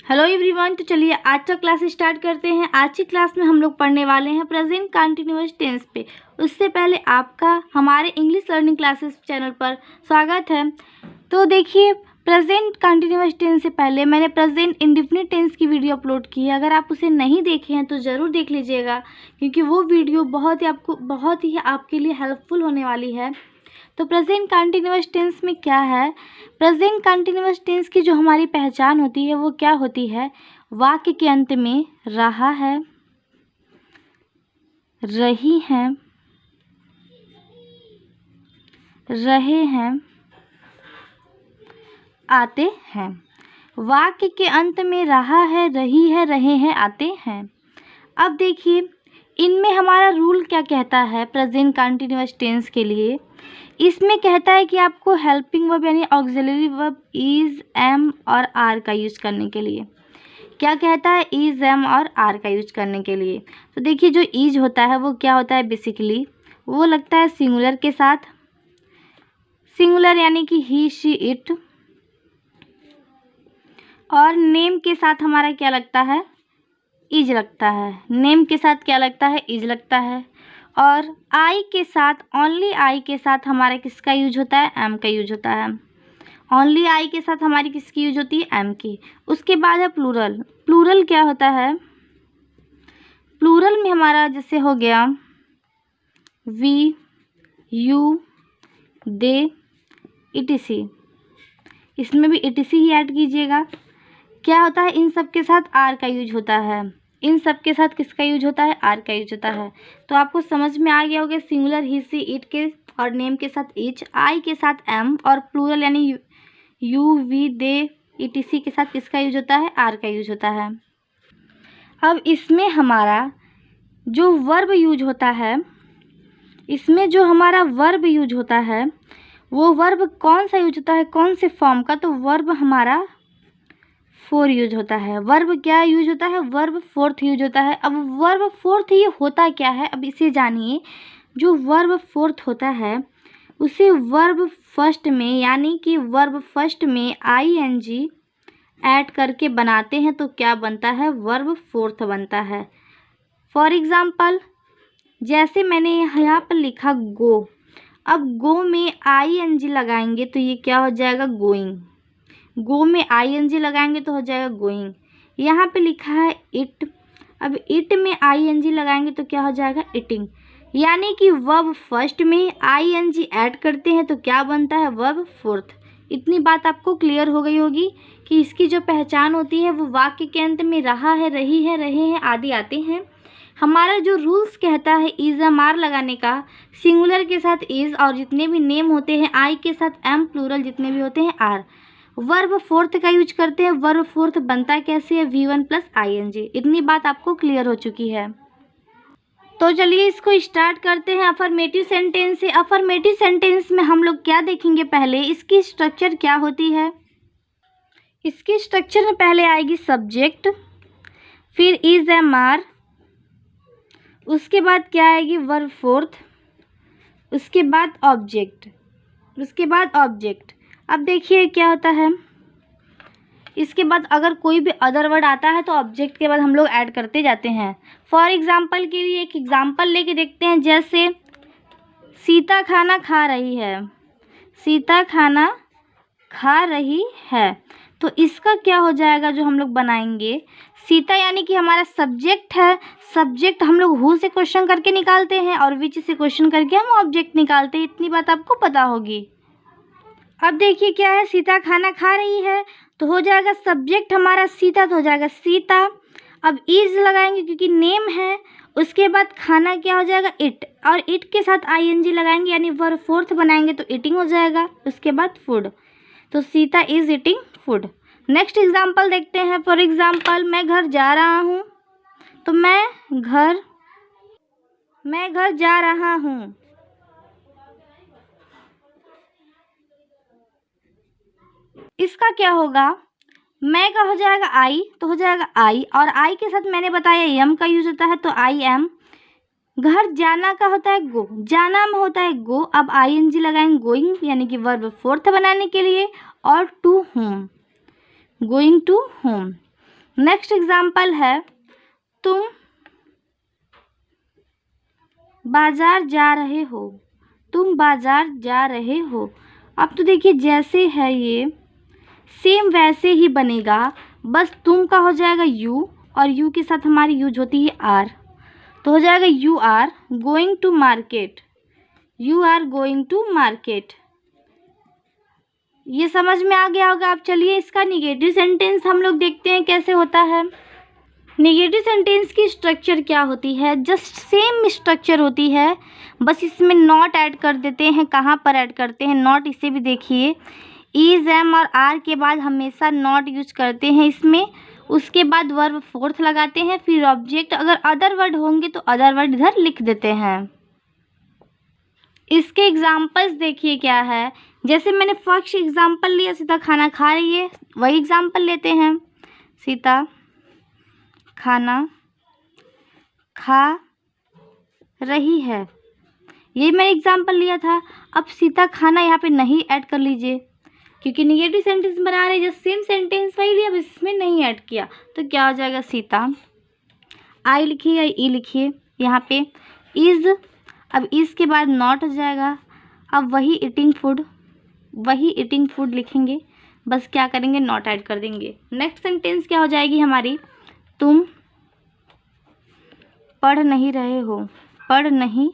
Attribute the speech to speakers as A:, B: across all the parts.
A: Hello everyone. तो चलिए आज का क्लास स्टार्ट करते हैं। आज की क्लास में हम लोग पढ़ने वाले हैं प्रेजेंट कंटिन्यूअस टेंस पे। उससे पहले आपका हमारे इंग्लिश लर्निंग क्लासेस चैनल पर स्वागत है। तो देखिए, प्रेजेंट कंटिन्यूअस टेंस से पहले मैंने प्रेजेंट इंडेफिनिट टेंस की वीडियो अपलोड की है। अगर आप उसे नहीं देखे हैं तो ज़रूर देख लीजिएगा, क्योंकि वो वीडियो बहुत ही आपके लिए हेल्पफुल होने वाली है। तो प्रेजेंट कंटिन्यूअस टेंस में क्या है? प्रेजेंट कंटिन्यूअस टेंस की जो हमारी पहचान होती है वो क्या होती है? वाक्य के अंत में रहा है, रही हैं, रहे हैं, आते हैं। वाक्य के अंत में रहा है, रही है, रहे हैं, आते हैं। अब देखिए, इनमें हमारा रूल क्या कहता है प्रेजेंट कंटिन्यूअस टेंस के लिए। इसमें कहता है कि आपको हेल्पिंग वर्ब यानी ऑक्सिलरी वर्ब इज, एम और आर का यूज करने के लिए क्या कहता है? इज, एम और आर का यूज करने के लिए। तो देखिए, जो इज होता है वो क्या होता है? बेसिकली वो लगता है सिंगुलर के साथ। सिंगुलर यानी कि ही, शी, इट। और नेम के साथ हमारा क्या लगता है? इज लगता है। नेम के साथ क्या लगता है? इज लगता है। और आई के साथ, ओनली आई के साथ हमारा किसका यूज होता है? एम का यूज होता है। ओनली आई के साथ हमारी किसकी यूज होती है? एम की। उसके बाद है प्लूरल। प्लूरल क्या होता है? प्लूरल में हमारा जैसे हो गया वी, यू, दे, इटीसी। इसमें भी इटीसी ही ऐड कीजिएगा। क्या होता है? इन सब के साथ आर का यूज होता है। इन सब के साथ किसका यूज होता है? आर का यूज होता है। तो आपको समझ में आ गया होगा सिंगुलर ही, सी, इट के और नेम के साथ इच, आई के साथ एम और प्लूरल यानी यू, वी, दे, ईटीसी के साथ किसका यूज होता है? आर का यूज होता है। अब इसमें हमारा जो वर्ब यूज होता है, इसमें जो हमारा वर्ब यूज होता है वो वर्ब कौन सा यूज होता है? कौन से फॉर्म का? तो वर्ब हमारा फोर यूज होता है। वर्ब क्या यूज होता है? वर्ब फोर्थ यूज होता है। अब वर्ब फोर्थ ये होता क्या है? अब इसे जानिए। जो वर्ब फोर्थ होता है उसे वर्ब फर्स्ट में, यानी कि वर्ब फर्स्ट में आई एन जी ऐड करके बनाते हैं तो क्या बनता है? वर्ब फोर्थ बनता है। फॉर एग्जाम्पल, जैसे मैंने यहाँ पर लिखा गो। अब गो में आई एन जी लगाएंगे तो ये क्या हो जाएगा? गोइंग। गो में आई एन जी लगाएंगे तो हो जाएगा गोइंग। यहाँ पे लिखा है इट। अब इट में आई एन जी लगाएंगे तो क्या हो जाएगा? इटिंग। यानी कि वर्ब फर्स्ट में आई एन जी ऐड करते हैं तो क्या बनता है? Verb fourth. इतनी बात आपको क्लियर हो गई होगी कि इसकी जो पहचान होती है वो वाक्य के अंत में रहा है, रही है, रहे हैं आदि आते हैं। हमारा जो रूल्स कहता है इज, एम, आर लगाने का, सिंगुलर के साथ इज और जितने भी नेम होते हैं आई के साथ एम, प्लूरल जितने भी होते हैं आर। वर्ब फोर्थ का यूज करते हैं। वर्ब फोर्थ बनता कैसे है? V1 plus I N G. इतनी बात आपको क्लियर हो चुकी है। तो चलिए इसको स्टार्ट करते हैं अफर्मेटिव सेंटेंस से। अफर्मेटिव सेंटेंस में हम लोग क्या देखेंगे? पहले इसकी स्ट्रक्चर क्या होती है। इसकी स्ट्रक्चर में पहले आएगी सब्जेक्ट, फिर इज, एम, आर, उसके बाद क्या आएगी? वर्ब फोर्थ, उसके बाद ऑब्जेक्ट, उसके बाद ऑब्जेक्ट। अब देखिए क्या होता है, इसके बाद अगर कोई भी अदर वर्ड आता है तो ऑब्जेक्ट के बाद हम लोग ऐड करते जाते हैं। फॉर एग्जाम्पल के लिए एक एग्जाम्पल लेके देखते हैं। जैसे सीता खाना खा रही है। सीता खाना खा रही है, तो इसका क्या हो जाएगा जो हम लोग बनाएंगे? सीता यानी कि हमारा सब्जेक्ट है। सब्जेक्ट हम लोग हु से क्वेश्चन करके निकालते हैं और विच से क्वेश्चन करके हम ऑब्जेक्ट निकालते हैं। इतनी बात आपको पता होगी। अब देखिए क्या है, सीता खाना खा रही है तो हो जाएगा सब्जेक्ट हमारा सीता, तो हो जाएगा सीता। अब इज लगाएंगे क्योंकि नेम है। उसके बाद खाना क्या हो जाएगा? इट, और इट के साथ आई एन जी लगाएंगे यानी वर्ब फोर्थ बनाएंगे तो ईटिंग हो जाएगा। उसके बाद फूड, तो Sita is eating food. Next example देखते हैं। फॉर एग्जाम्पल, मैं घर जा रहा हूँ, तो मैं घर जा रहा हूँ। इसका क्या होगा? मैं का हो जाएगा आई, तो हो जाएगा आई, और आई के साथ मैंने बताया एम का यूज होता है तो आई एम। घर जाना का होता है गो, जाना में होता है गो। अब आई एन जी लगाएंगे गोइंग यानी कि वर्ब फोर्थ बनाने के लिए, और to home, going to home. Next example है तुम बाजार जा रहे हो, तुम बाजार जा रहे हो। अब तो देखिए जैसे है ये सेम वैसे ही बनेगा, बस तुम का हो जाएगा यू और यू के साथ हमारी यूज होती है आर, तो हो जाएगा you are going to market, you are going to market. ये समझ में आ गया होगा। अब चलिए इसका निगेटिव सेंटेंस हम लोग देखते हैं कैसे होता है। नेगेटिव सेंटेंस की स्ट्रक्चर क्या होती है, जस्ट सेम स्ट्रक्चर होती है, बस इसमें नॉट ऐड कर देते हैं। कहाँ पर ऐड करते हैं नॉट, इसे भी देखिए, इज एम और आर के बाद हमेशा नॉट यूज करते हैं इसमें, उसके बाद वर्ब फोर्थ लगाते हैं, फिर ऑब्जेक्ट, अगर अदर वर्ड होंगे तो अदर वर्ड इधर लिख देते हैं। इसके एग्जाम्पल्स देखिए क्या है, जैसे मैंने फर्स्ट एग्जाम्पल लिया सीता खाना खा रही है, वही एग्जाम्पल लेते हैं, सीता खाना खा रही है, ये मैंने एग्जाम्पल लिया था। अब सीता खाना यहाँ पे नहीं ऐड कर लीजिए क्योंकि निगेटिव सेंटेंस बना रहे हैं, जब सेम सेंटेंस वही लिया, अब इसमें नहीं ऐड किया तो क्या हो जाएगा, सीता आई लिखिए या ई लिखिए यहाँ पे इज, अब इज के बाद नॉट हो जाएगा। अब वही ईटिंग फूड लिखेंगे, बस क्या करेंगे नॉट ऐड कर देंगे। नेक्स्ट सेंटेंस क्या हो जाएगी हमारी, तुम पढ़ नहीं रहे हो, पढ़ नहीं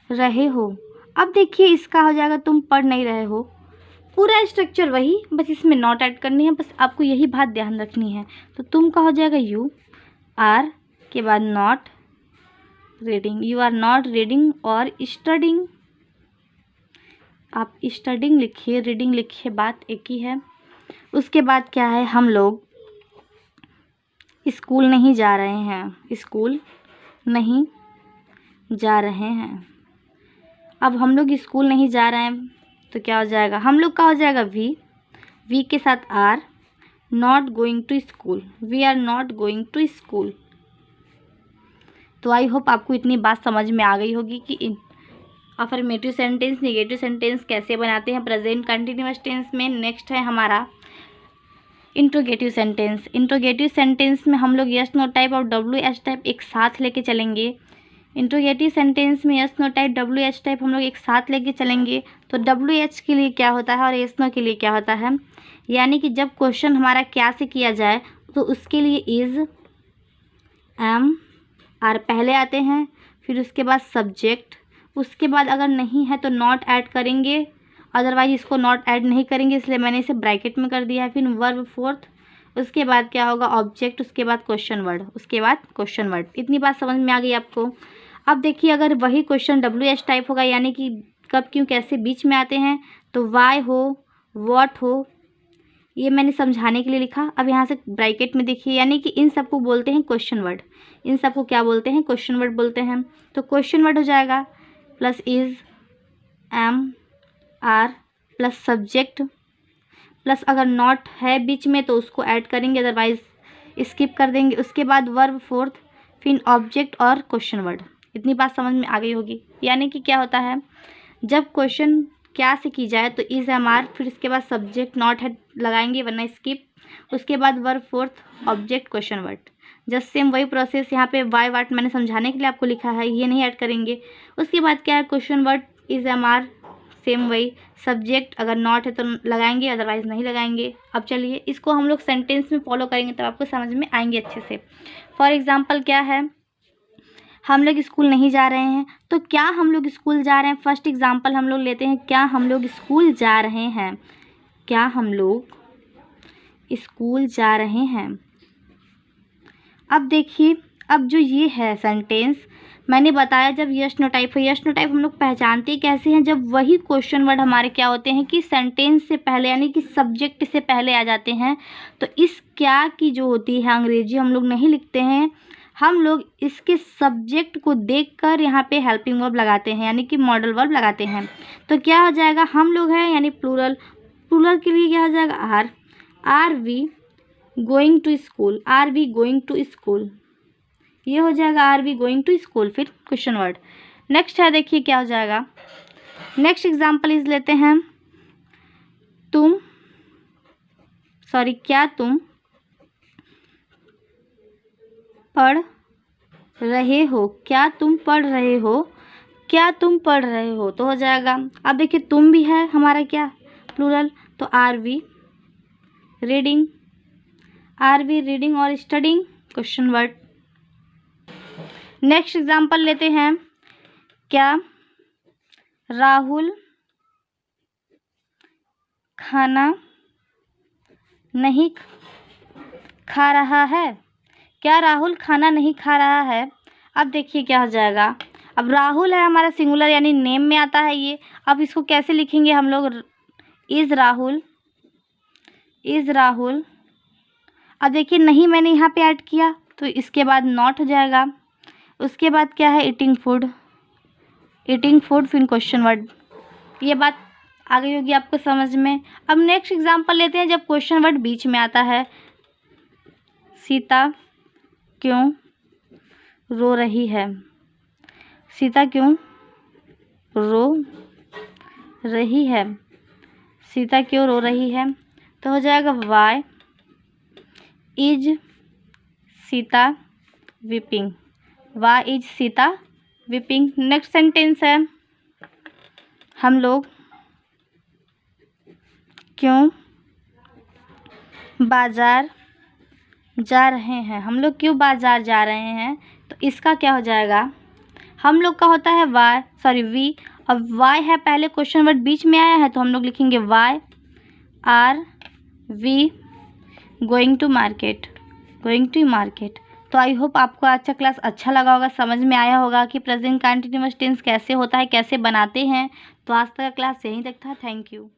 A: रहे हो। अब देखिए इसका हो जाएगा तुम पढ़ नहीं रहे हो, पूरा स्ट्रक्चर वही, बस इसमें नॉट ऐड करनी है, बस आपको यही बात ध्यान रखनी है। तो तुम का हो जाएगा यू आर के बाद not reading, you are not reading और स्टडिंग, आप स्टडिंग लिखिए, रीडिंग लिखिए, बात एक ही है। उसके बाद क्या है, हम लोग स्कूल नहीं जा रहे हैं, स्कूल नहीं जा रहे हैं। अब हम लोग स्कूल नहीं जा रहे हैं तो क्या हो जाएगा, हम लोग का हो जाएगा वी के साथ are, not going to school, we are not going to school. तो आई होप आपको इतनी बात समझ में आ गई होगी कि अफर्मेटिव सेंटेंस नेगेटिव सेंटेंस कैसे बनाते हैं प्रेजेंट कंटिन्यूअस टेंस में। नेक्स्ट है हमारा इंट्रोगेटिव सेंटेंस। इंट्रोगेटिव सेंटेंस में हम लोग यस नो टाइप और डब्ल्यू एच टाइप एक साथ लेके चलेंगे। इंट्रोगेटिव सेंटेंस में yes no type W H type हम लोग एक साथ लेके चलेंगे। तो डब्ल्यू एच के लिए क्या होता है और यस नो के लिए क्या होता है, यानी कि जब क्वेश्चन हमारा क्या से किया जाए तो उसके लिए इज एम आर पहले आते हैं, फिर उसके बाद सब्जेक्ट, उसके बाद अगर नहीं है तो नॉट ऐड करेंगे, अदरवाइज इसको नॉट ऐड नहीं करेंगे, इसलिए मैंने इसे ब्रैकेट में कर दिया है। फिर वर्ब फोर्थ, उसके बाद क्या होगा ऑब्जेक्ट, उसके बाद क्वेश्चन वर्ड, उसके बाद क्वेश्चन वर्ड। इतनी बात समझ में आ गई आपको। अब देखिए अगर वही क्वेश्चन डब्ल्यू एच टाइप होगा, यानी कि कब क्यों कैसे बीच में आते हैं, तो वाई हो व्हाट हो, ये मैंने समझाने के लिए लिखा। अब यहाँ से ब्रैकेट में देखिए, यानी कि इन सबको बोलते हैं क्वेश्चन वर्ड, इन सबको क्या बोलते हैं, क्वेश्चन वर्ड बोलते हैं। तो क्वेश्चन वर्ड हो जाएगा plus is am are plus subject plus अगर नॉट है बीच में तो उसको ऐड करेंगे, अदरवाइज स्किप कर देंगे। उसके बाद वर्ब फोर्थ, फिर ऑब्जेक्ट और क्वेश्चन वर्ड। इतनी बात समझ में आ गई होगी। यानी कि क्या होता है, जब क्वेश्चन क्या से की जाए तो इज एम आर, फिर इसके बाद सब्जेक्ट नॉट है लगाएंगे वरना स्किप, उसके बाद verb fourth object question word. Just same वही प्रोसेस यहाँ पे वाई वाट मैंने समझाने के लिए आपको लिखा है, ये नहीं ऐड करेंगे। उसके बाद क्या है, question word is am are, same वही, सब्जेक्ट अगर नॉट है तो लगाएंगे, अदरवाइज नहीं लगाएंगे। अब चलिए इसको हम लोग सेंटेंस में फॉलो करेंगे तब आपको समझ में आएंगे अच्छे से। फॉर एग्जाम्पल क्या है, हम लोग स्कूल नहीं जा रहे हैं, तो क्या हम लोग स्कूल जा रहे हैं। फर्स्ट एग्जाम्पल हम लोग लेते हैं, क्या हम लोग स्कूल जा रहे हैं, क्या हम लोग स्कूल जा रहे हैं। अब देखिए, अब जो ये है सेंटेंस मैंने बताया, जब यस नो टाइप है, यस नो टाइप हम लोग पहचानते कैसे हैं, जब वही क्वेश्चन वर्ड हमारे क्या होते हैं कि सेंटेंस से पहले यानी कि सब्जेक्ट से पहले आ जाते हैं। तो इस क्या की जो होती है अंग्रेजी हम लोग नहीं लिखते हैं, हम लोग इसके सब्जेक्ट को देखकर यहाँ पे हेल्पिंग वर्ब लगाते हैं, यानी कि मॉडल वर्ब लगाते हैं। तो क्या हो जाएगा, हम लोग हैं यानी प्लूरल, प्लूरल के लिए क्या हो जाएगा are we going to school, are we going to school, ये हो जाएगा are we going to school, फिर क्वेश्चन वर्ड। नेक्स्ट है, देखिए क्या हो जाएगा, नेक्स्ट एग्जाम्पल इज लेते हैं, क्या तुम पढ़ रहे हो, क्या तुम पढ़ रहे हो, क्या तुम पढ़ रहे हो, तो हो जाएगा। अब देखिए तुम भी है हमारा क्या प्लूरल, तो are we reading, are we reading और studying, question word. Next example लेते हैं। क्या राहुल खाना नहीं खा रहा है, क्या राहुल खाना नहीं खा रहा है। अब देखिए क्या हो जाएगा। अब राहुल है हमारा सिंगुलर यानी नेम में आता है ये। अब इसको कैसे लिखेंगे हम लोग, इज़ राहुल, इज़ राहुल। अब देखिए नहीं मैंने यहाँ पे ऐड किया तो इसके बाद नॉट हो जाएगा। उसके बाद क्या है, ईटिंग फूड, ईटिंग फूड फिर क्वेश्चन वर्ड। ये बात आ गई होगी आपको समझ में। अब नेक्स्ट एग्जांपल लेते हैं जब क्वेश्चन वर्ड बीच में आता है। सीता क्यों रो रही है, सीता क्यों रो रही है, सीता क्यों रो रही है, तो हो जाएगा why is Sita weeping, why is Sita weeping. Next sentence है, हम लोग क्यों बाजार जा रहे हैं, हम लोग क्यों बाजार जा रहे हैं, तो इसका क्या हो जाएगा, हम लोग का होता है वाई, सॉरी वी। अब वाई है पहले क्वेश्चन वर्ड बीच में आया है तो हम लोग लिखेंगे why are we going to market, going to market. तो आई होप आपको आज का क्लास अच्छा लगा होगा, समझ में आया होगा कि प्रेजेंट कंटिन्यूअस टेंस कैसे होता है, कैसे बनाते हैं। तो आज तक का क्लास यहीं तक था। Thank you.